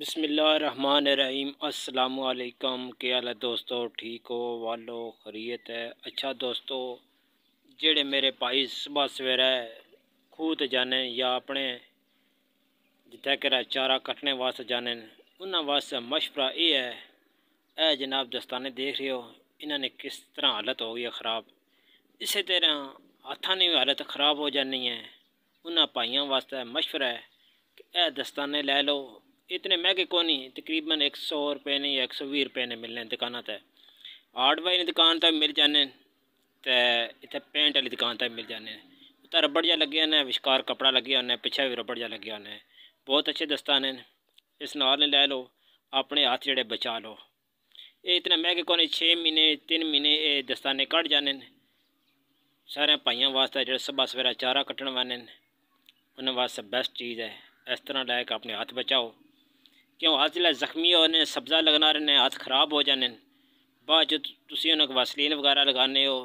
بسم اللہ الرحمن الرحیم۔ السلام علیکم۔ کیا حال ہے دوستو؟ ٹھیک ہو؟ والو خیریت ہے؟ اچھا دوستو، جڑے میرے بھائی صبح سویرے خوہ جانے یا اپنے جتھے کہ چارہ کٹنے واسطے جانے، انہاں واسطے مشورہ یہ ہے، اے جناب دستانے دیکھ رہے ہو انہاں نے کس طرح حالت ہو گئی ہے خراب، اسی طرح ہاتھاں نے بھی حالت خراب ہو جانی ہے۔ انہاں بھائیاں واسطے مشورہ ہے کہ اے دستانے لے لو، اتنے مہنگے کو نہیں، تقریباً 100 روپے نے یا 120 روپے نے ملنے دکانوں تے، ہارڈ ویئر دکان تے مل جانے تے اتنے پینٹ والی دکان تے مل جانے۔ اتنا ربڑ جا لگے ہونے، وشکار کپڑا لگے ہونے، پیچھے بھی ربڑ جا لگے ہونے، بہت اچھے دستانے نے، اس نال لے لو، اپنے ہاتھ جڑے بچا لو۔ یہ اتنے مہنگے کو نہیں، 6 مہینے 3 مہینے یہ دستانے کٹ جانے، سارے بھائیاں واسطے جڑے صبح سویرا چارہ کٹن والے انہاں واسطے بیسٹ چیز ہے۔ اس طرح لے کے اپنے ہاتھ بچاؤ، کیوں ہاتھ جلے زخمی ہونے، سبزہ لگنا رہنے، ہاتھ خراب ہو جانے، بعد جو تسی انہاں کو واسلین وغیرہ لگانے ہو،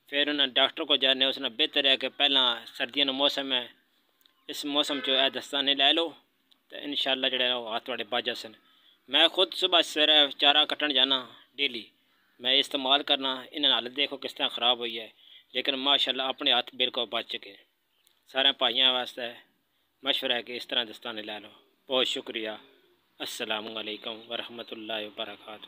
پھر انہاں ڈاکٹر کو جانے ہو، اس نے بہتر ہے کہ پہلا سردیاں کا موسم ہے، اس موسم چ اے دستانے لے لو تو انشاءاللہ جڑے ہاتھ تواڈے بچ جاسن۔ میں خود صبح سویرے چارہ کٹن جانا ڈیلی، میں استعمال کرنا، انہاں حالت دیکھو کس طرح خراب ہوئی ہے، لیکن ماشاءاللہ اپنے ہاتھ بالکل بچ چکے۔ سارے بھائیاں واسطے مشورہ ہے کہ اس طرح دستانے لے لو۔ بہت شکریہ۔ السلام علیکم ورحمۃ اللہ وبرکاتہ۔